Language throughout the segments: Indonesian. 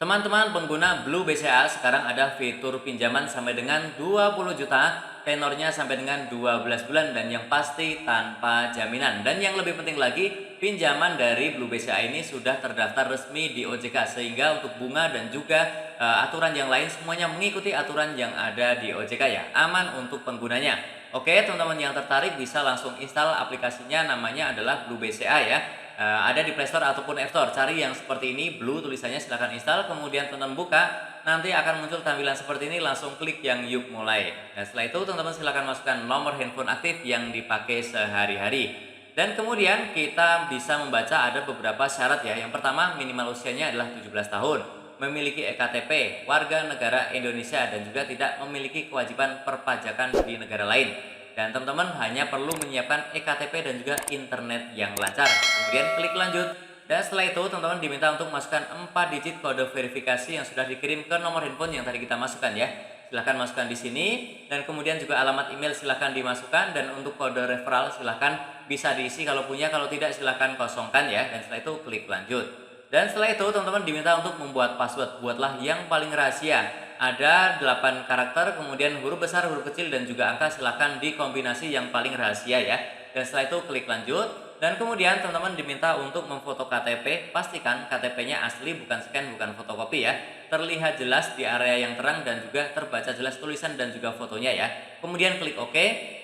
Teman-teman pengguna Blue BCA sekarang ada fitur pinjaman sampai dengan 20 juta, tenornya sampai dengan 12 bulan dan yang pasti tanpa jaminan. Dan yang lebih penting lagi, pinjaman dari Blue BCA ini sudah terdaftar resmi di OJK sehingga untuk bunga dan juga aturan yang lain semuanya mengikuti aturan yang ada di OJK ya. Aman untuk penggunanya. Oke, teman-teman yang tertarik bisa langsung install aplikasinya, namanya adalah Blue BCA ya. Ada di Play Store ataupun App Store. Cari yang seperti ini, Blue tulisannya, silahkan install. Kemudian teman-teman buka, nanti akan muncul tampilan seperti ini. Langsung klik yang yuk mulai. Dan setelah itu teman-teman silahkan masukkan nomor handphone aktif yang dipakai sehari-hari. Dan kemudian kita bisa membaca ada beberapa syarat ya. Yang pertama, minimal usianya adalah 17 tahun, memiliki EKTP, warga negara Indonesia, dan juga tidak memiliki kewajiban perpajakan di negara lain. Dan teman-teman hanya perlu menyiapkan EKTP dan juga internet yang lancar. Kemudian klik lanjut. Dan setelah itu teman-teman diminta untuk masukkan 4 digit kode verifikasi yang sudah dikirim ke nomor handphone yang tadi kita masukkan ya. Silahkan masukkan di sini. Dan kemudian juga alamat email silahkan dimasukkan. Dan untuk kode referral silahkan bisa diisi kalau punya. Kalau tidak silahkan kosongkan ya. Dan setelah itu klik lanjut. Dan setelah itu teman-teman diminta untuk membuat password. Buatlah yang paling rahasia. Ada 8 karakter, kemudian huruf besar, huruf kecil, dan juga angka. Silahkan dikombinasi yang paling rahasia ya. Dan setelah itu klik lanjut. Dan kemudian teman-teman diminta untuk memfoto KTP. Pastikan KTP-nya asli, bukan scan, bukan fotokopi ya. Terlihat jelas di area yang terang dan juga terbaca jelas tulisan dan juga fotonya ya. Kemudian klik OK.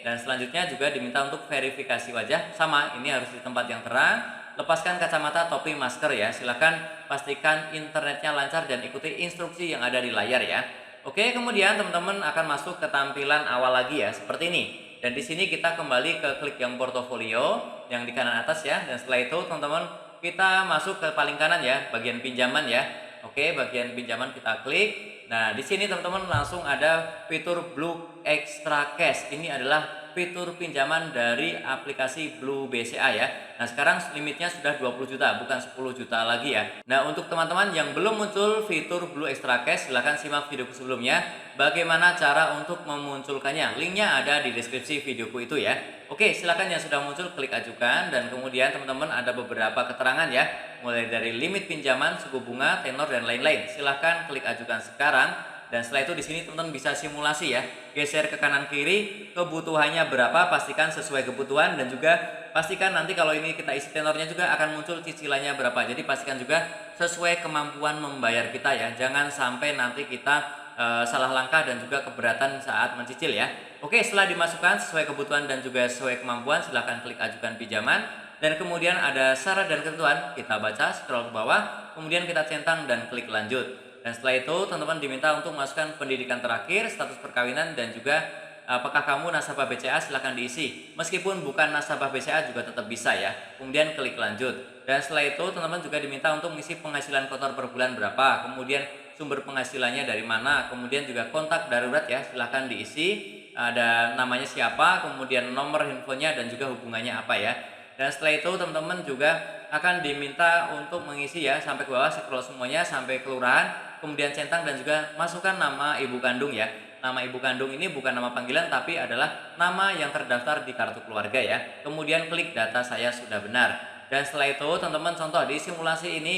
Dan selanjutnya juga diminta untuk verifikasi wajah. Sama, ini harus di tempat yang terang. Lepaskan kacamata, topi, masker ya. Silahkan pastikan internetnya lancar dan ikuti instruksi yang ada di layar ya. Oke, kemudian teman-teman akan masuk ke tampilan awal lagi ya, seperti ini. Dan di sini kita kembali ke klik yang portofolio yang di kanan atas ya. Dan setelah itu teman-teman kita masuk ke paling kanan ya, bagian pinjaman ya. Oke, bagian pinjaman kita klik. Nah, di sini teman-teman langsung ada fitur Blue Extra Cash. Ini adalah fitur pinjaman dari aplikasi Blue BCA ya. Nah, sekarang limitnya sudah 20 juta, bukan 10 juta lagi ya. Nah, untuk teman-teman yang belum muncul fitur Blue Extra Cash, silahkan simak videoku sebelumnya. Bagaimana cara untuk memunculkannya? Linknya ada di deskripsi videoku itu ya. Oke, silahkan yang sudah muncul klik ajukan. Dan kemudian teman-teman ada beberapa keterangan ya. Mulai dari limit pinjaman, suku bunga, tenor, dan lain-lain. Silahkan klik ajukan sekarang. Dan setelah itu di sini teman-teman bisa simulasi ya. Geser ke kanan kiri, kebutuhannya berapa, pastikan sesuai kebutuhan dan juga pastikan nanti kalau ini kita isi tenornya juga akan muncul cicilannya berapa. Jadi pastikan juga sesuai kemampuan membayar kita ya. Jangan sampai nanti kita salah langkah dan juga keberatan saat mencicil ya. Oke, setelah dimasukkan sesuai kebutuhan dan juga sesuai kemampuan, silahkan klik ajukan pinjaman. Dan kemudian ada syarat dan ketentuan, kita baca, scroll ke bawah, kemudian kita centang dan klik lanjut. Dan setelah itu teman-teman diminta untuk masukkan pendidikan terakhir, status perkawinan, dan juga apakah kamu nasabah BCA, silahkan diisi. Meskipun bukan nasabah BCA juga tetap bisa ya. Kemudian klik lanjut. Dan setelah itu teman-teman juga diminta untuk mengisi penghasilan kotor per bulan berapa, kemudian sumber penghasilannya dari mana, kemudian juga kontak darurat ya, silahkan diisi. Ada namanya siapa, kemudian nomor handphonenya dan juga hubungannya apa ya. Dan setelah itu teman-teman juga akan diminta untuk mengisi ya sampai ke bawah, scroll semuanya sampai kelurahan, kemudian centang dan juga masukkan nama ibu kandung ya. Nama ibu kandung ini bukan nama panggilan tapi adalah nama yang terdaftar di kartu keluarga ya. Kemudian klik data saya sudah benar. Dan setelah itu teman-teman contoh di simulasi ini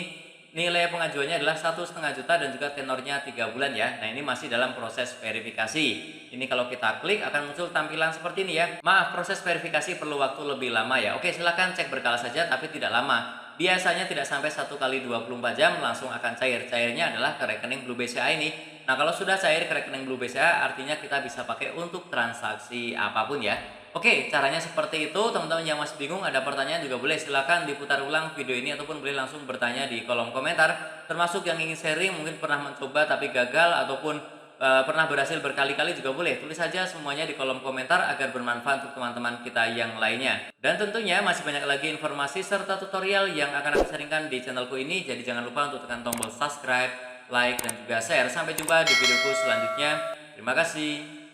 nilai pengajuannya adalah 1,5 juta dan juga tenornya 3 bulan ya. Nah, ini masih dalam proses verifikasi. Ini kalau kita klik akan muncul tampilan seperti ini ya. Maaf, proses verifikasi perlu waktu lebih lama ya. Oke, silahkan cek berkala saja tapi tidak lama. Biasanya tidak sampai 1 kali 24 jam langsung akan cair. Cairnya adalah ke rekening Blue BCA ini. Nah, kalau sudah cair ke rekening Blue BCA artinya kita bisa pakai untuk transaksi apapun ya. Oke, caranya seperti itu. Teman-teman yang masih bingung, ada pertanyaan juga boleh silakan diputar ulang video ini ataupun boleh langsung bertanya di kolom komentar. Termasuk yang ingin sharing, mungkin pernah mencoba tapi gagal ataupun pernah berhasil berkali-kali juga boleh. Tulis saja semuanya di kolom komentar agar bermanfaat untuk teman-teman kita yang lainnya. Dan tentunya masih banyak lagi informasi serta tutorial yang akan aku sharingkan di channelku ini. Jadi jangan lupa untuk tekan tombol subscribe, like, dan juga share. Sampai jumpa di videoku selanjutnya. Terima kasih.